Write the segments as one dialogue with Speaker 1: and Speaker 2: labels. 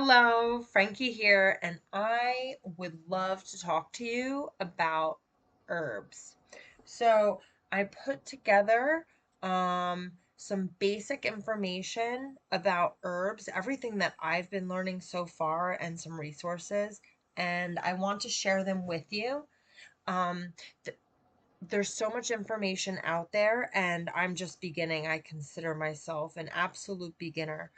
Speaker 1: Hello, Frankie here, and I would love to talk to you about herbs. So, I put together some basic information about herbs, everything that I've been learning so far, and some resources, and I want to share them with you. Um, th- there's so much information out there, and I'm just beginning. I consider myself an absolute beginner.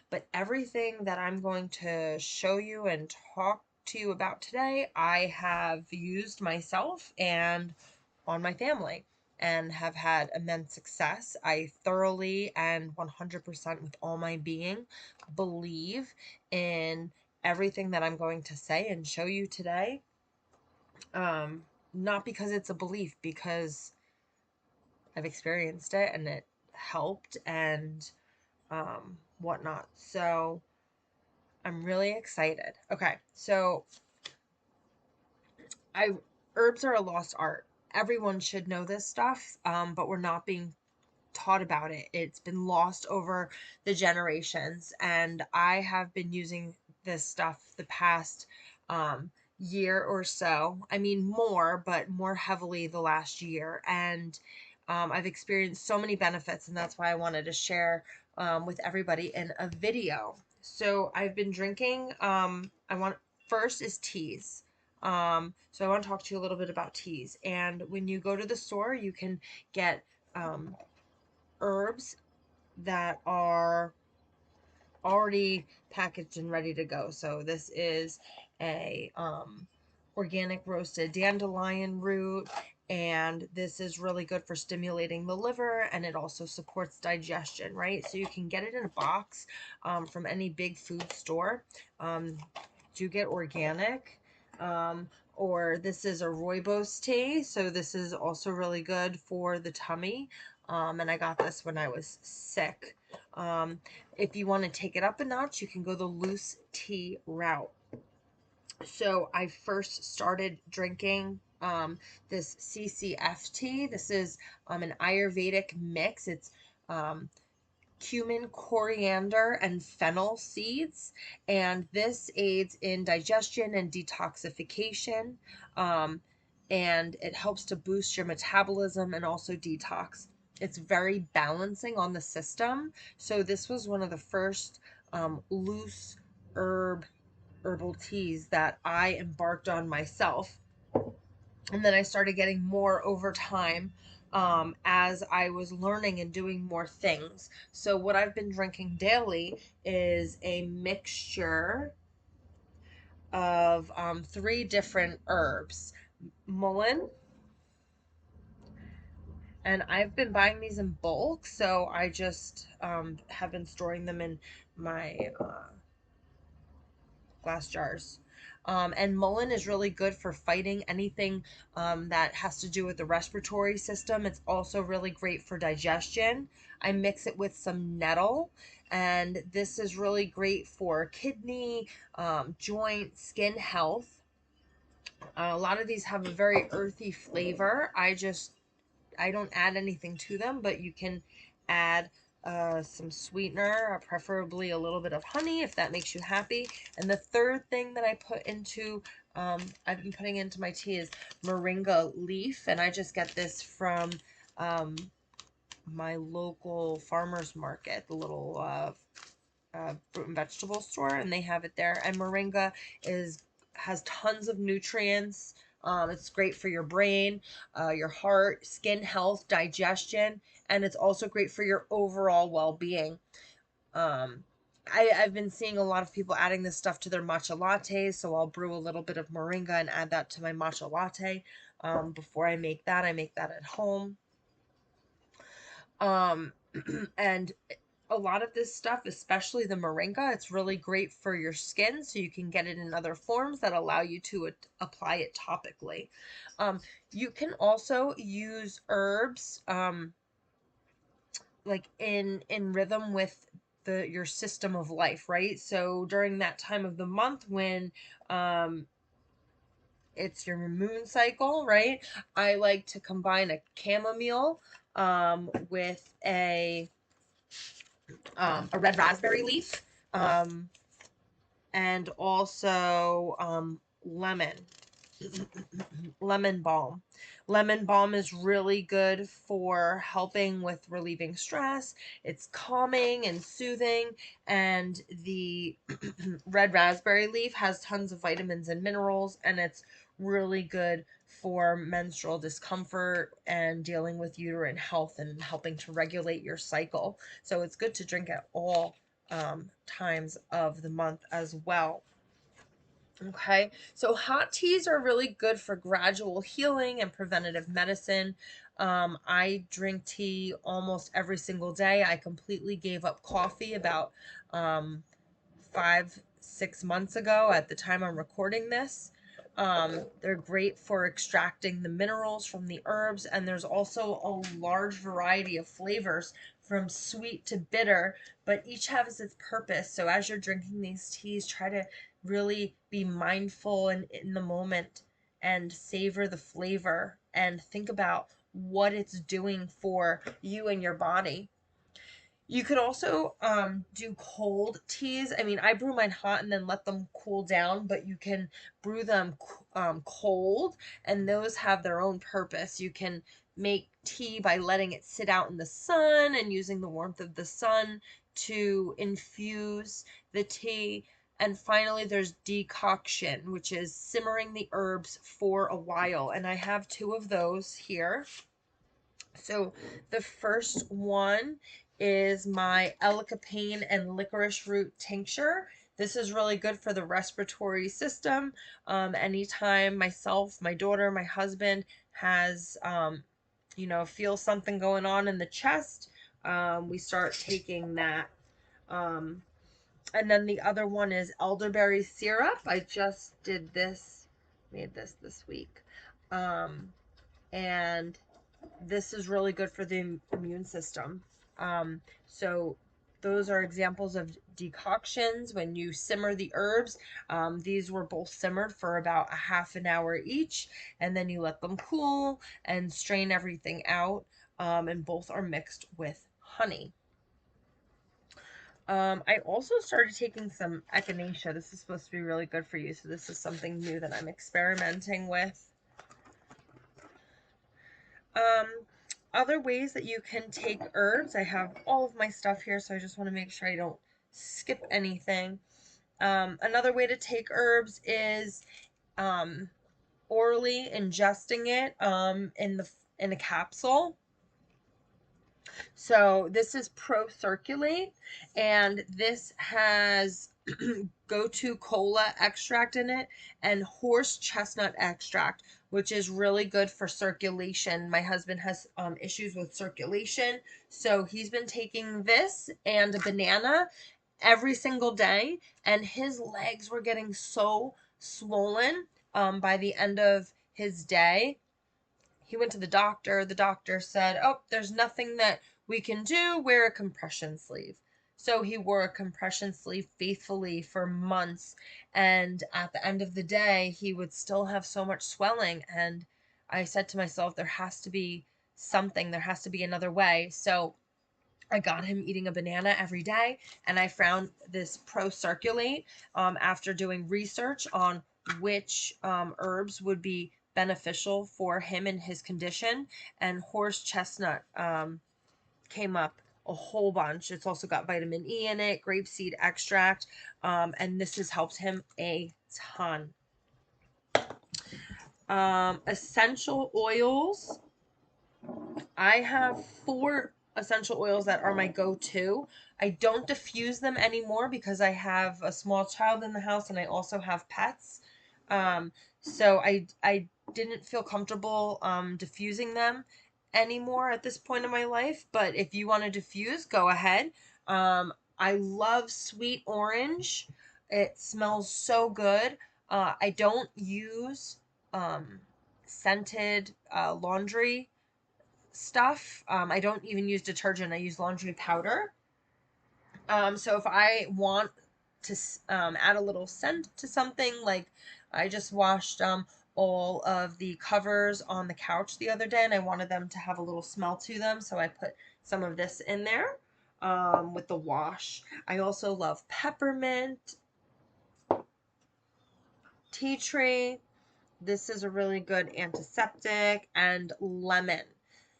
Speaker 1: But everything that I'm going to show you and talk to you about today, I have used myself and on my family and have had immense success. I thoroughly and 100% with all my being believe in everything that I'm going to say and show you today. Um, Not because it's a belief, because I've experienced it and it helped and whatnot. So I'm really excited. Okay, so I herbs are a lost art. Everyone should know this stuff, but we're not being taught about it. It's been lost over the generations, and I have been using this stuff the past year or so. I mean, more, but more heavily the last year. And I've experienced so many benefits, and that's why I wanted to share with everybody in a video. So I've been drinking, first is teas. So I want to talk to you a little bit about teas. And when you go to the store, you can get um, herbs that are already packaged and ready to go. So this is a organic roasted dandelion root, and this is really good for stimulating the liver, and it also supports digestion, right? So you can get it in a box from any big food store. Do get organic. Um, or this is a rooibos tea, so this is also really good for the tummy. And I got this when I was sick. Um, if you want to take it up a notch, you can go the loose tea route. So I first started drinking this CCF tea. This is an Ayurvedic mix. It's um, cumin, coriander, and fennel seeds, and this aids in digestion and detoxification. Um, and it helps to boost your metabolism and also detox. It's very balancing on the system. So this was one of the first loose herbal teas that I embarked on myself. And then I started getting more over time as I was learning and doing more things. So, what I've been drinking daily is a mixture of three different herbs: mullein, and I've been buying these in bulk, so I just have been storing them in my glass jars. And mullein is really good for fighting anything that has to do with the respiratory system. It's also really great for digestion. I mix it with some nettle, and this is really great for kidney, joint, skin health. A lot of these have a very earthy flavor. I don't add anything to them, but you can add some sweetener, or preferably a little bit of honey if that makes you happy. And the third thing that I put into, I've been putting into my tea is moringa leaf, and I just get this from um, my local farmer's market, the little fruit and vegetable store, and they have it there. And moringa is has tons of nutrients. It's great for your brain, your heart, skin health, digestion, and it's also great for your overall well-being. Um, I've been seeing a lot of people adding this stuff to their matcha lattes, so I'll brew a little bit of moringa and add that to my matcha latte. Before I make that at home. Um, and a lot of this stuff, especially the moringa, it's really great for your skin, so you can get it in other forms that allow you to apply it topically. Um, you can also use herbs like in rhythm with the your system of life, right? So during that time of the month when um it's your moon cycle, right? I like to combine a chamomile with a red raspberry leaf. Um, and also lemon. Lemon balm. Lemon balm is really good for helping with relieving stress. It's calming and soothing, and the red raspberry leaf has tons of vitamins and minerals, and it's really good for menstrual discomfort and dealing with uterine health and helping to regulate your cycle. So it's good to drink at all times of the month as well. Okay, so hot teas are really good for gradual healing and preventative medicine. I drink tea almost every single day. I completely gave up coffee about 5, 6 months ago at the time I'm recording this. They're great for extracting the minerals from the herbs, and there's also a large variety of flavors from sweet to bitter, but each has its purpose. So as you're drinking these teas, try to really be mindful and in the moment and savor the flavor and think about what it's doing for you and your body. You could also do cold teas. I mean, I brew mine hot and then let them cool down, but you can brew them cold, and those have their own purpose. You can make tea by letting it sit out in the sun and using the warmth of the sun to infuse the tea. And finally, there's decoction, which is simmering the herbs for a while. And I have two of those here. So the first one is my Elecampane and licorice root tincture. This is really good for the respiratory system. Anytime myself, my daughter, my husband has, feel something going on in the chest, we start taking that. Um, and then the other one is elderberry syrup. I just made this week. And this is really good for the immune system. So those are examples of decoctions when you simmer the herbs. These were both simmered for about a half an hour each, and then you let them cool and strain everything out. And both are mixed with honey. I also started taking some echinacea. This is supposed to be really good for you, so this is something new that I'm experimenting with. Um, Other ways that you can take herbs, I have all of my stuff here, so I just want to make sure I don't skip anything. Another way to take herbs is orally ingesting it in a capsule. So this is ProCirculate, and this has gotu kola extract in it and horse chestnut extract, which is really good for circulation. My husband has issues with circulation, so he's been taking this and a banana every single day, and his legs were getting so swollen by the end of his day. He went to the doctor. The doctor said, "Oh, there's nothing that we can do. Wear a compression sleeve." So he wore a compression sleeve faithfully for months. And at the end of the day, he would still have so much swelling. And I said to myself, there has to be something, there has to be another way. So I got him eating a banana every day, and I found this ProCirculate after doing research on which herbs would be beneficial for him and his condition, and horse chestnut came up a whole bunch. It's also got vitamin E in it, grapeseed extract, and this has helped him a ton. Essential oils. I have 4 essential oils that are my go-to. I don't diffuse them anymore because I have a small child in the house and I also have pets. So I didn't feel comfortable diffusing them anymore at this point in my life. But if you want to diffuse, go ahead. I love sweet orange. It smells so good. I don't use scented laundry stuff. I don't even use detergent. I use laundry powder. So if I want to add a little scent to something, like I just washed all of the covers on the couch the other day, and I wanted them to have a little smell to them, so I put some of this in there with the wash. I also love peppermint. tea tree. This is a really good antiseptic, and lemon.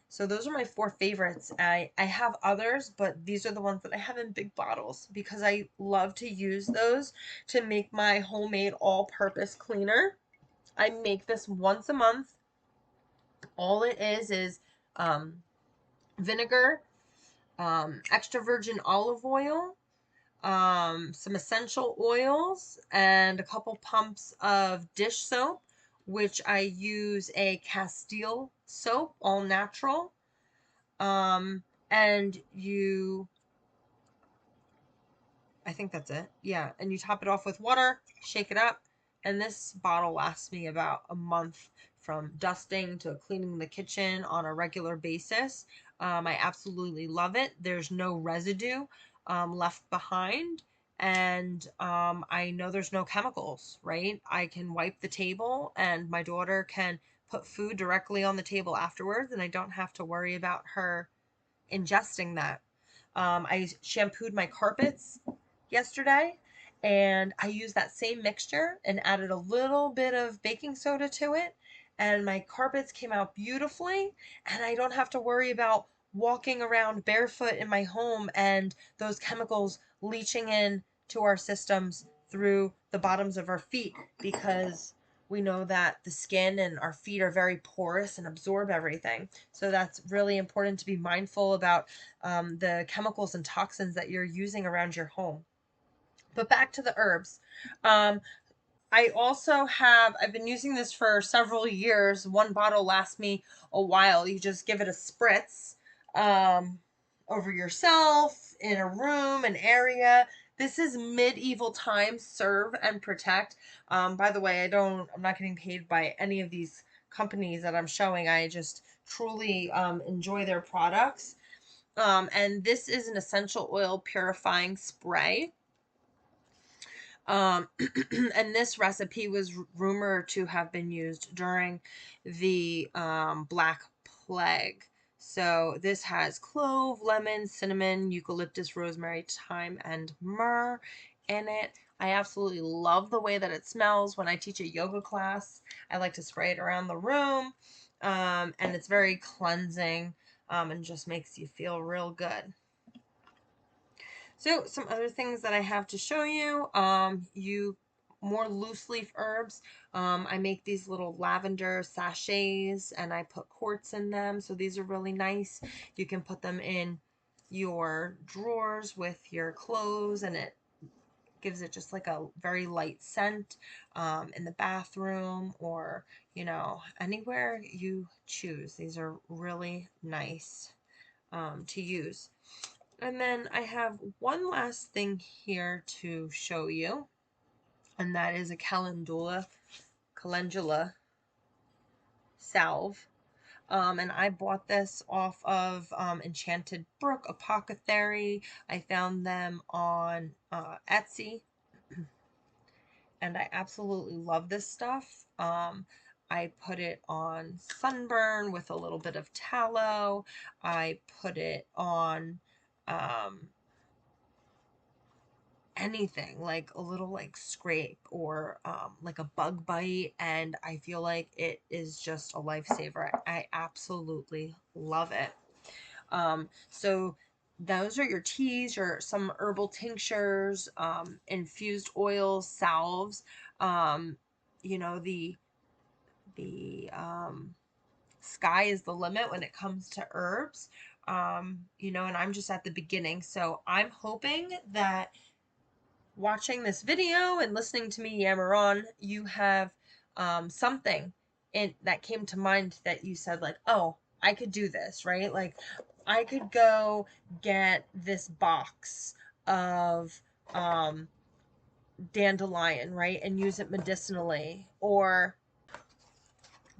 Speaker 1: So those are my 4 favorites. I have others, but these are the ones that I have in big bottles because I love to use those to make my homemade all-purpose cleaner. I make this once a month. All it is um, vinegar, extra virgin olive oil, some essential oils, and a couple pumps of dish soap, which I use a Castile soap, all natural. And I think that's it. Yeah. And you top it off with water, shake it up. And this bottle lasts me about a month from dusting to cleaning the kitchen on a regular basis. I absolutely love it. There's no residue left behind. And I know there's no chemicals, right? I can wipe the table and my daughter can put food directly on the table afterwards, and I don't have to worry about her ingesting that. I shampooed my carpets yesterday, and I used that same mixture and added a little bit of baking soda to it, and my carpets came out beautifully, and I don't have to worry about walking around barefoot in my home and those chemicals leaching in to our systems through the bottoms of our feet, because we know that the skin and our feet are very porous and absorb everything. So that's really important to be mindful about the chemicals and toxins that you're using around your home. But back to the herbs. I've been using this for several years. One bottle lasts me a while. You just give it a spritz um, over yourself, in a room, an area. This is Medieval Times Serve and Protect. By the way, I'm not getting paid by any of these companies that I'm showing. I just truly enjoy their products. And this is an essential oil purifying spray. And this recipe was rumored to have been used during the Black Plague. So this has clove, lemon, cinnamon, eucalyptus, rosemary, thyme, and myrrh in it. I absolutely love the way that it smells. When I teach a yoga class, I like to spray it around the room. And it's very cleansing and just makes you feel real good. So some other things that I have to show you, more loose leaf herbs. I make these little lavender sachets and I put quartz in them. So these are really nice. You can put them in your drawers with your clothes, and it gives it just like a very light scent in the bathroom, or, anywhere you choose. These are really nice to use. And then I have one last thing here to show you, and that is a calendula salve. And I bought this off of Enchanted Brook Apothecary. I found them on Etsy, and I absolutely love this stuff. I put it on sunburn with a little bit of tallow. I put it on anything, like a little like scrape or like a bug bite, and I feel like it is just a lifesaver. I absolutely love it. So those are your teas, some herbal tinctures, infused oils, salves. um the sky is the limit when it comes to herbs. And I'm just at the beginning, so I'm hoping that watching this video and listening to me yammer on, you have something that came to mind that you said, like, oh, I could do this, right? Like, I could go get this box of dandelion, right, and use it medicinally, or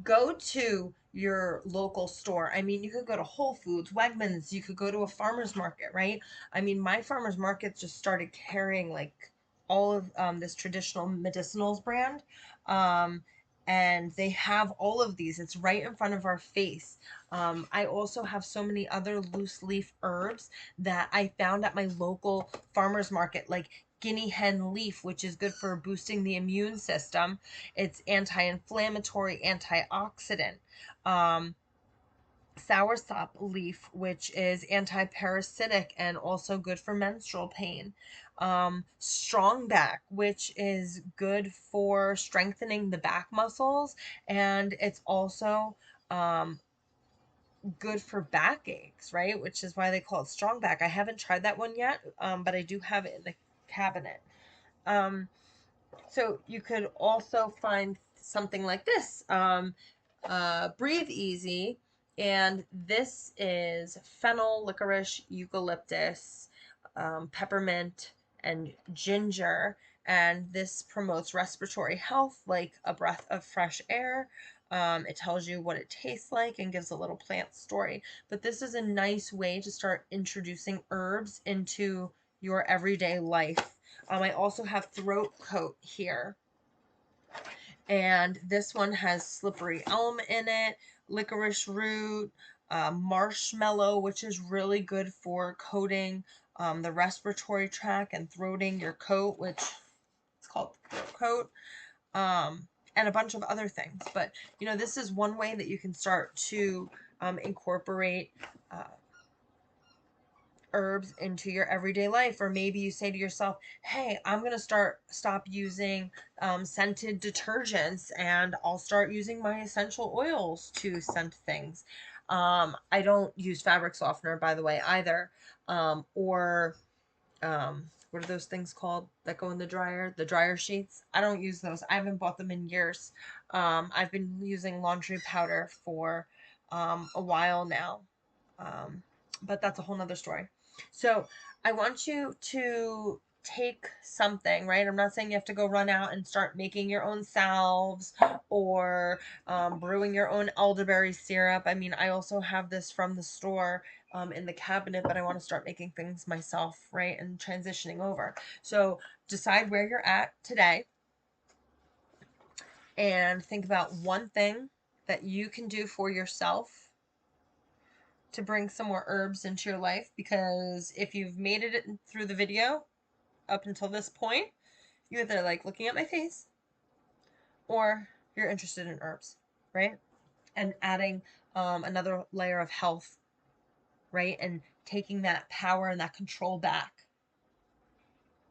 Speaker 1: go to your local store. I mean, you could go to Whole Foods, Wegmans, you could go to a farmer's market, right? I mean, my farmer's market just started carrying like all of this traditional medicinals brand. Um, and they have all of these. It's right in front of our face. I also have so many other loose leaf herbs that I found at my local farmer's market, like guinea hen leaf, which is good for boosting the immune system. It's anti-inflammatory, antioxidant. Soursop leaf, which is anti-parasitic and also good for menstrual pain. Strongback, which is good for strengthening the back muscles, and it's also good for backaches, right? Which is why they call it strongback. I haven't tried that one yet, but I do have it in the cabinet. So you could also find something like this. Breathe Easy, and this is fennel, licorice, eucalyptus, peppermint, and ginger, and this promotes respiratory health like a breath of fresh air. It tells you what it tastes like and gives a little plant story. But this is a nice way to start introducing herbs into your everyday life. I also have throat coat here, and this one has slippery elm in it, licorice root, marshmallow, which is really good for coating the respiratory tract and throating your coat, which it's called throat coat, and a bunch of other things. But this is one way that you can start to incorporate herbs into your everyday life. Or maybe you say to yourself, hey, I'm going to stop using scented detergents, and I'll start using my essential oils to scent things. I don't use fabric softener, by the way, either. Or what are those things called that go in the dryer? The dryer sheets. I don't use those. I haven't bought them in years. I've been using laundry powder for a while now. But that's a whole nother story. So I want you to take something, right? I'm not saying you have to go run out and start making your own salves or brewing your own elderberry syrup. I mean, I also have this from the store in the cabinet, but I want to start making things myself, right? And transitioning over. So decide where you're at today and think about one thing that you can do for yourself to bring some more herbs into your life, because if you've made it through the video up until this point, you either like looking at my face or you're interested in herbs, right? And adding another layer of health, right? And taking that power and that control back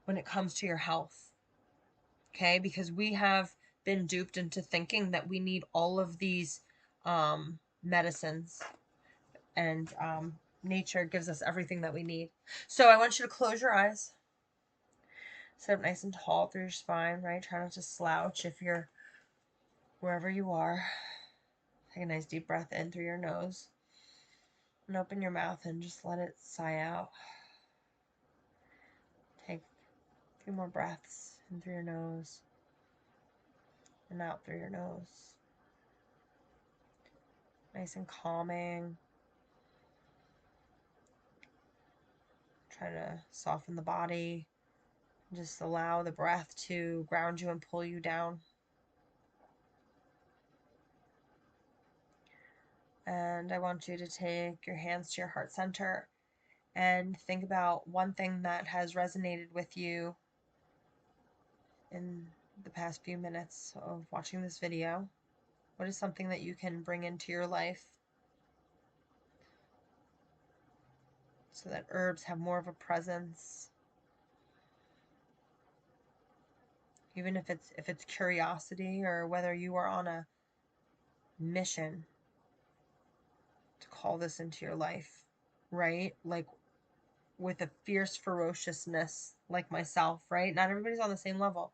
Speaker 1: when it comes to your health, okay? Because we have been duped into thinking that we need all of these medicines, and nature gives us everything that we need. So I want you to close your eyes, sit up nice and tall through your spine, right? Try not to slouch if you're wherever you are. Take a nice deep breath in through your nose and open your mouth and just let it sigh out. Take a few more breaths in through your nose and out through your nose. Nice and calming. Try to soften the body. Just allow the breath to ground you and pull you down. And I want you to take your hands to your heart center and think about one thing that has resonated with you in the past few minutes of watching this video. What is something that you can bring into your life so that herbs have more of a presence? Even if it's curiosity, or whether you are on a mission to call this into your life, right? Like with a fierce ferociousness like myself, right? Not everybody's on the same level,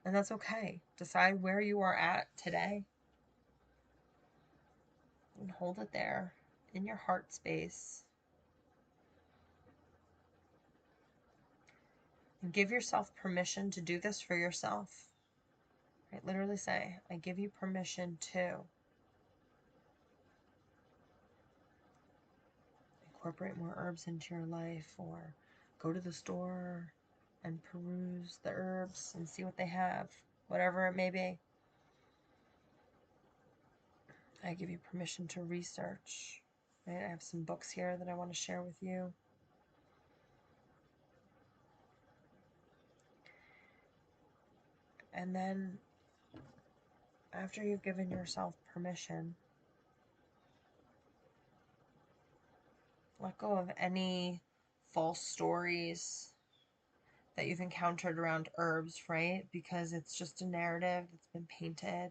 Speaker 1: and that's okay. Decide where you are at today and hold it there in your heart space. And give yourself permission to do this for yourself. Right? Literally say, I give you permission to incorporate more herbs into your life, or go to the store and peruse the herbs and see what they have, whatever it may be. I give you permission to research. Right? I have some books here that I want to share with you. And then after you've given yourself permission, let go of any false stories that you've encountered around herbs, right? Because it's just a narrative that's been painted.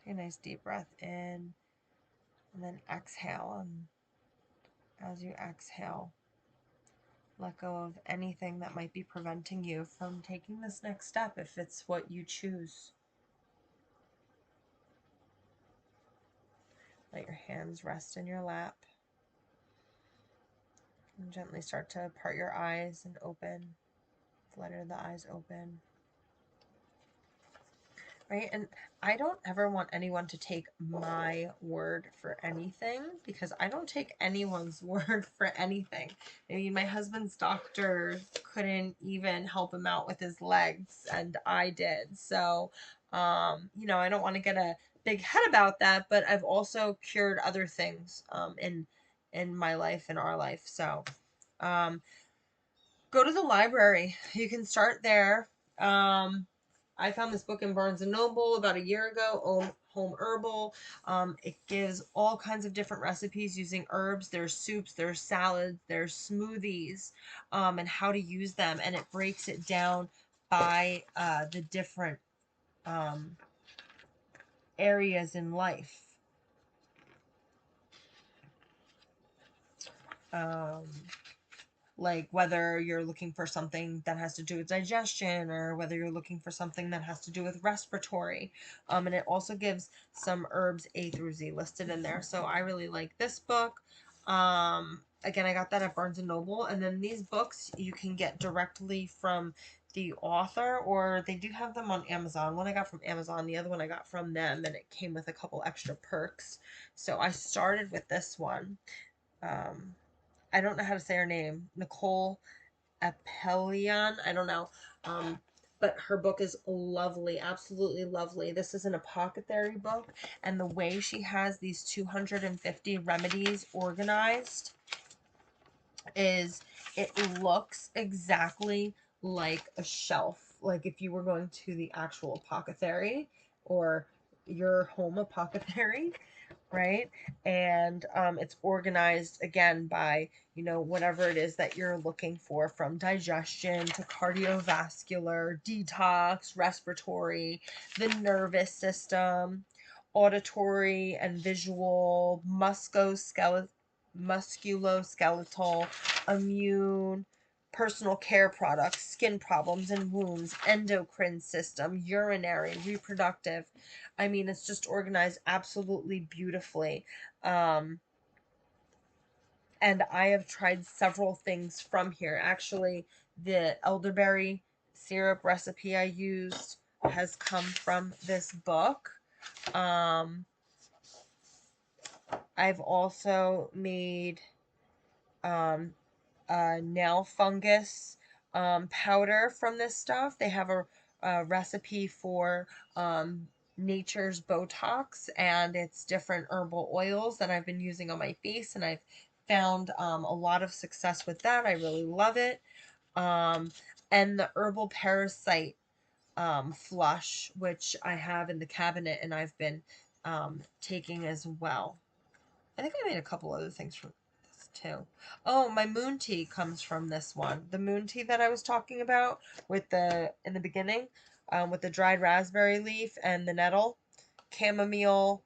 Speaker 1: Take a nice deep breath in and then exhale. And as you exhale, let go of anything that might be preventing you from taking this next step if it's what you choose. Let your hands rest in your lap. And gently start to part your eyes and open. Flutter the eyes open. Right? And I don't ever want anyone to take my word for anything, because I don't take anyone's word for anything. I mean, my husband's doctor couldn't even help him out with his legs, and I did. So, you know, I don't want to get a big head about that, but I've also cured other things in my life, in our life. So, go to the library. You can start there. I found this book in Barnes & Noble about a year ago, Home Herbal. It gives all kinds of different recipes using herbs. There's soups, there's salads, there's smoothies, and how to use them. And it breaks it down by the different areas in life. Like whether you're looking for something that has to do with digestion, or whether you're looking for something that has to do with respiratory. And it also gives some herbs A through Z listed in there. So I really like this book. Again, I got that at Barnes & Noble. And then these books you can get directly from the author, or they do have them on Amazon. One I got from Amazon, the other one I got from them, and it came with a couple extra perks. So I started with this one. I don't know how to say her name. Nicole Apelian. I don't know. But her book is lovely, absolutely lovely. This is an apothecary book, and the way she has these 250 remedies organized is, it looks exactly like a shelf. Like if you were going to the actual apothecary or your home apothecary, right? And it's organized again by, you know, whatever it is that you're looking for, from digestion to cardiovascular, detox, respiratory, the nervous system, auditory and visual, musculoskeletal, immune, personal care products, skin problems and wounds, endocrine system, urinary, reproductive. I mean, it's just organized absolutely beautifully. And I have tried several things from here. Actually, the elderberry syrup recipe I used has come from this book. I've also made nail fungus powder from this stuff. They have a recipe for Nature's Botox, and it's different herbal oils that I've been using on my face, and I've found a lot of success with that. I really love it. And the herbal parasite flush, which I have in the cabinet and I've been taking as well. I think I made a couple other things from this too. Oh, my moon tea comes from this one. The moon tea that I was talking about with in the beginning, with the dried raspberry leaf and the nettle, chamomile,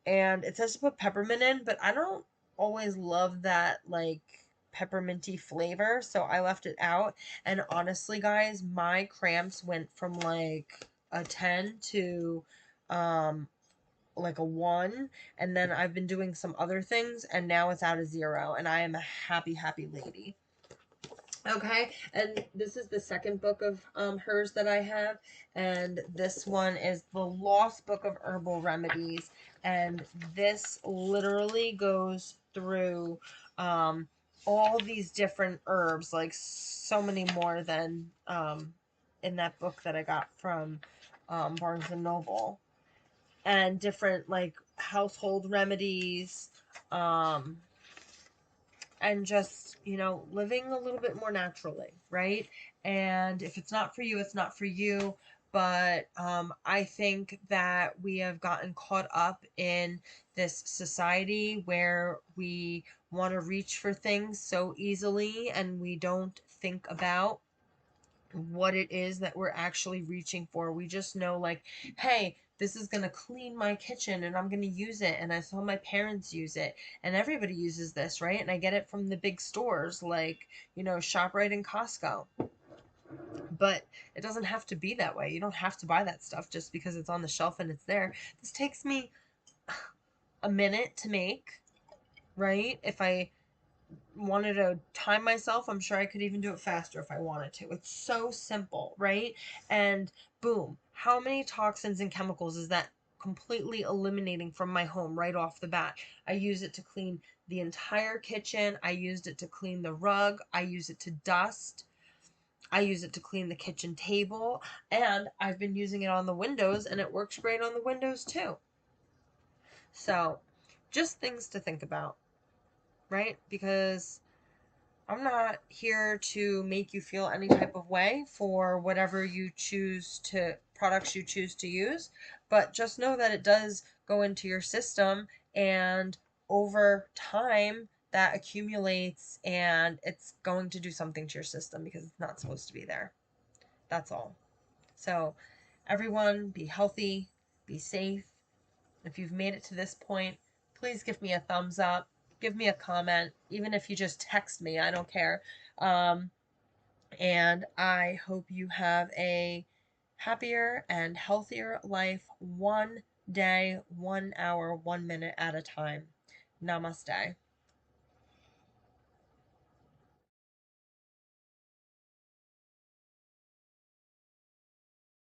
Speaker 1: and it says to put peppermint in, but I don't always love that like pepperminty flavor, so I left it out. And honestly, guys, my cramps went from like a 10 to like a 1, and then I've been doing some other things, and now it's out of 0, and I am a happy lady. Okay, and this is the second book of hers that I have, and this one is The Lost Book of Herbal Remedies, and this literally goes through all these different herbs, like so many more than in that book that I got from Barnes & Noble, and different like household remedies, and just, living a little bit more naturally, right? And if it's not for you, it's not for you. But I think that we have gotten caught up in this society where we want to reach for things so easily and we don't think about what it is that we're actually reaching for. We just know, like, hey, this is going to clean my kitchen and I'm going to use it. And I saw my parents use it, and everybody uses this, right? And I get it from the big stores like, ShopRite and Costco. But it doesn't have to be that way. You don't have to buy that stuff just because it's on the shelf and it's there. This takes me a minute to make, right? If I wanted to time myself, I'm sure I could even do it faster if I wanted to. It's so simple, right? And boom, how many toxins and chemicals is that completely eliminating from my home right off the bat? I use it to clean the entire kitchen. I used it to clean the rug. I use it to dust. I use it to clean the kitchen table. And I've been using it on the windows, and it works great on the windows too. So, just things to think about, right? Because I'm not here to make you feel any type of way for whatever products you choose to use, but just know that it does go into your system, and over time that accumulates and it's going to do something to your system because it's not supposed to be there. That's all. So, everyone, be healthy, be safe. If you've made it to this point, please give me a thumbs up, give me a comment, even if you just text me, I don't care. Um, and I hope you have a happier and healthier life, one day, 1 hour, 1 minute at a time. Namaste.